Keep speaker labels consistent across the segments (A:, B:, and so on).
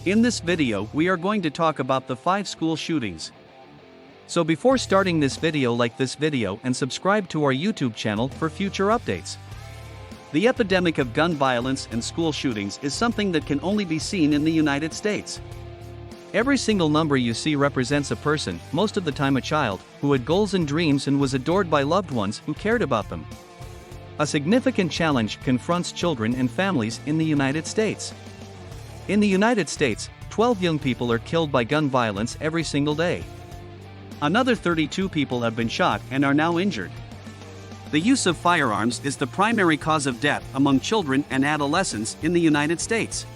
A: In this video, we are going to talk about the 5 school shootings. So before starting this video, like this video and subscribe to our YouTube channel for future updates. The epidemic of gun violence and school shootings is something that can only be seen in the United States. Every single number you see represents a person, most of the time a child, who had goals and dreams and was adored by loved ones who cared about them. A significant challenge confronts children and families in the United States. In the United States, 12 young people are killed by gun violence every single day. Another 32 people have been shot and are now injured. The use of firearms is the primary cause of death among children and adolescents in the United States.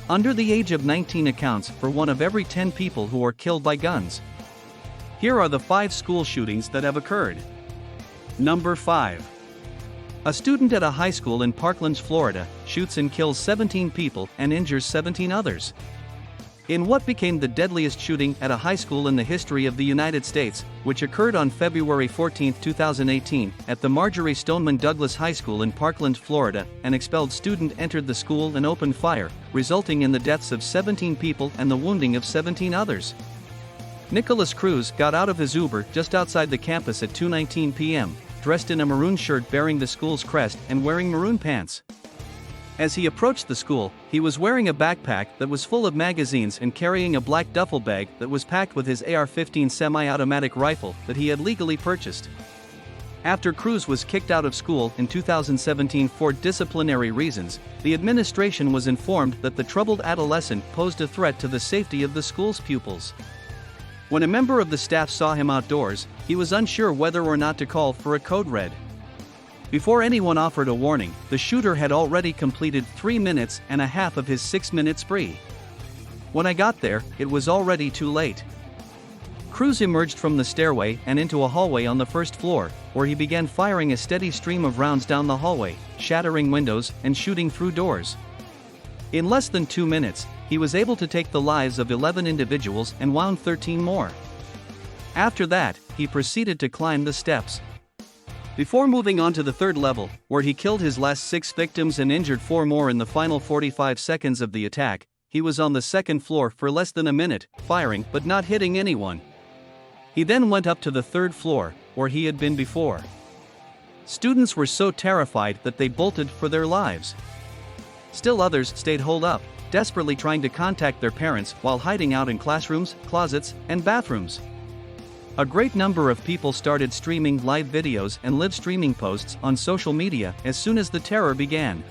A: Under the age of 19 accounts for 1 of every 10 people who are killed by guns. Here are the 5 school shootings that have occurred. Number 5. A student at a high school in Parkland, Florida, shoots and kills 17 people and injures 17 others. In what became the deadliest shooting at a high school in the history of the United States, which occurred on February 14, 2018, at the Marjorie Stoneman Douglas High School in Parkland, Florida, an expelled student entered the school and opened fire, resulting in the deaths of 17 people and the wounding of 17 others. Nicholas Cruz got out of his Uber just outside the campus at 2:19 p.m., dressed in a maroon shirt bearing the school's crest and wearing maroon pants. As he approached the school, he was wearing a backpack that was full of magazines and carrying a black duffel bag that was packed with his AR-15 semi-automatic rifle that he had legally purchased. After Cruz was kicked out of school in 2017 for disciplinary reasons, the administration was informed that the troubled adolescent posed a threat to the safety of the school's pupils. When a member of the staff saw him outdoors, he was unsure whether or not to call for a code red. Before anyone offered a warning, the shooter had already completed 3 minutes and a half of his 6-minute spree. When I got there, it was already too late. Cruz emerged from the stairway and into a hallway on the first floor, where he began firing a steady stream of rounds down the hallway, shattering windows and shooting through doors. In less than 2 minutes, he was able to take the lives of 11 individuals and wound 13 more. After that, he proceeded to climb the steps. Before moving on to the 3rd level, where he killed his last 6 victims and injured 4 more in the final 45 seconds of the attack, he was on the 2nd floor for less than a minute, firing but not hitting anyone. He then went up to the 3rd floor, where he had been before. Students were so terrified that they bolted for their lives. Still others stayed holed up, desperately trying to contact their parents while hiding out in classrooms, closets, and bathrooms. A great number of people started streaming live videos and live streaming posts on social media as soon as the terror began.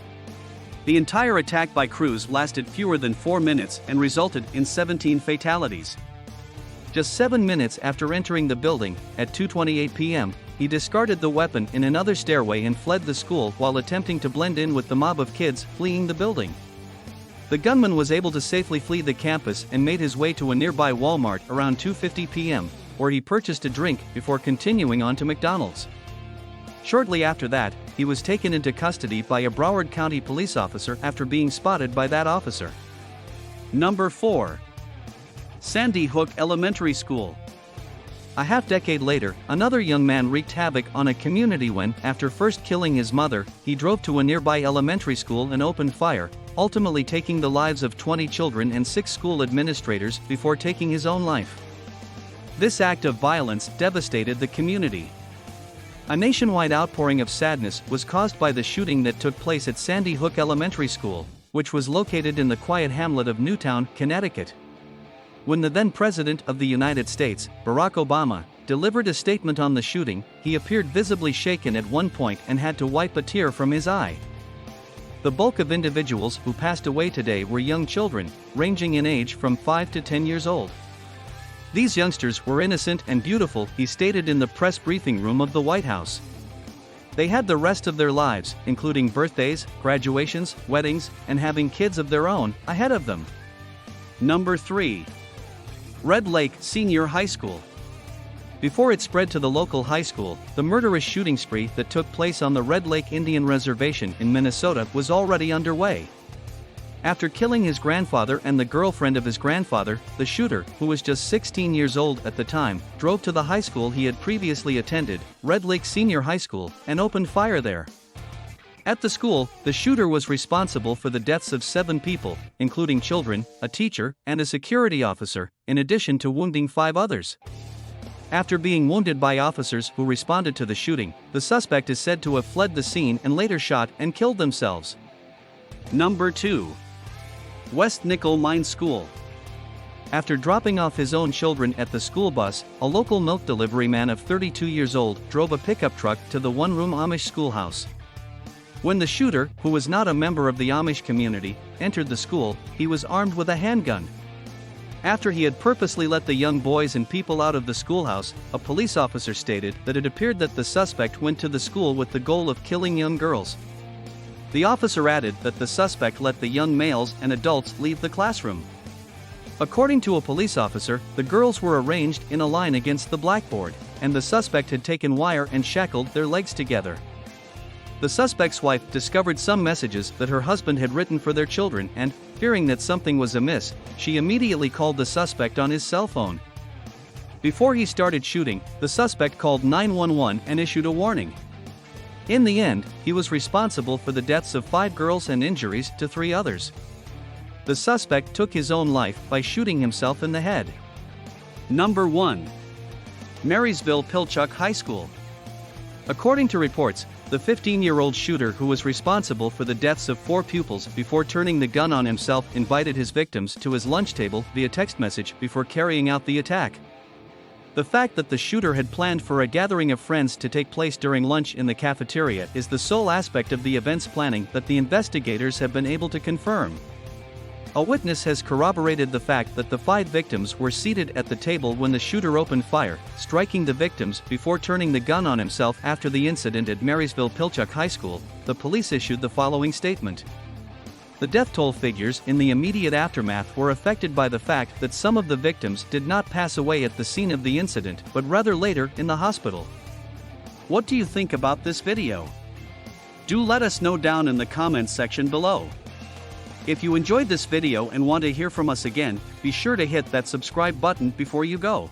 A: The entire attack by Cruz lasted fewer than 4 minutes and resulted in 17 fatalities. Just 7 minutes after entering the building, at 2:28 p.m., he discarded the weapon in another stairway and fled the school while attempting to blend in with the mob of kids fleeing the building. The gunman was able to safely flee the campus and made his way to a nearby Walmart around 2:50 p.m., where he purchased a drink before continuing on to McDonald's. Shortly after that, he was taken into custody by a Broward County police officer after being spotted by that officer. Number 4. Sandy Hook Elementary School. A half-decade later, another young man wreaked havoc on a community when, after first killing his mother, he drove to a nearby elementary school and opened fire, ultimately taking the lives of 20 children and 6 school administrators before taking his own life. This act of violence devastated the community. A nationwide outpouring of sadness was caused by the shooting that took place at Sandy Hook Elementary School, which was located in the quiet hamlet of Newtown, Connecticut. When the then President of the United States, Barack Obama, delivered a statement on the shooting, he appeared visibly shaken at one point and had to wipe a tear from his eye. The bulk of individuals who passed away today were young children, ranging in age from 5 to 10 years old. These youngsters were innocent and beautiful, he stated in the press briefing room of the White House. They had the rest of their lives, including birthdays, graduations, weddings, and having kids of their own, ahead of them. Number 3. Red Lake Senior High School. Before it spread to the local high school, the murderous shooting spree that took place on the Red Lake Indian Reservation in Minnesota was already underway. After killing his grandfather and the girlfriend of his grandfather, the shooter, who was just 16 years old at the time, drove to the high school he had previously attended, Red Lake Senior High School, and opened fire there. At the school, the shooter was responsible for the deaths of 7 people, including children, a teacher, and a security officer, in addition to wounding 5 others. After being wounded by officers who responded to the shooting, the suspect is said to have fled the scene and later shot and killed themselves. Number 2. West Nickel Mine School. After dropping off his own children at the school bus, a local milk delivery man of 32 years old drove a pickup truck to the one-room Amish schoolhouse. When the shooter, who was not a member of the Amish community, entered the school, he was armed with a handgun. After he had purposely let the young boys and people out of the schoolhouse, a police officer stated that it appeared that the suspect went to the school with the goal of killing young girls. The officer added that the suspect let the young males and adults leave the classroom. According to a police officer, the girls were arranged in a line against the blackboard, and the suspect had taken wire and shackled their legs together. The suspect's wife discovered some messages that her husband had written for their children and, fearing that something was amiss, she immediately called the suspect on his cell phone. Before he started shooting, the suspect called 911 and issued a warning. In the end, he was responsible for the deaths of 5 girls and injuries to 3 others. The suspect took his own life by shooting himself in the head. Number 1. Marysville-Pilchuck High School. According to reports, the 15-year-old shooter who was responsible for the deaths of 4 pupils before turning the gun on himself invited his victims to his lunch table via text message before carrying out the attack. The fact that the shooter had planned for a gathering of friends to take place during lunch in the cafeteria is the sole aspect of the event's planning that the investigators have been able to confirm. A witness has corroborated the fact that the 5 victims were seated at the table when the shooter opened fire, striking the victims before turning the gun on himself. After the incident at Marysville-Pilchuck High School, the police issued the following statement. The death toll figures in the immediate aftermath were affected by the fact that some of the victims did not pass away at the scene of the incident but rather later in the hospital. What do you think about this video? Do let us know down in the comments section below. If you enjoyed this video and want to hear from us again, be sure to hit that subscribe button before you go.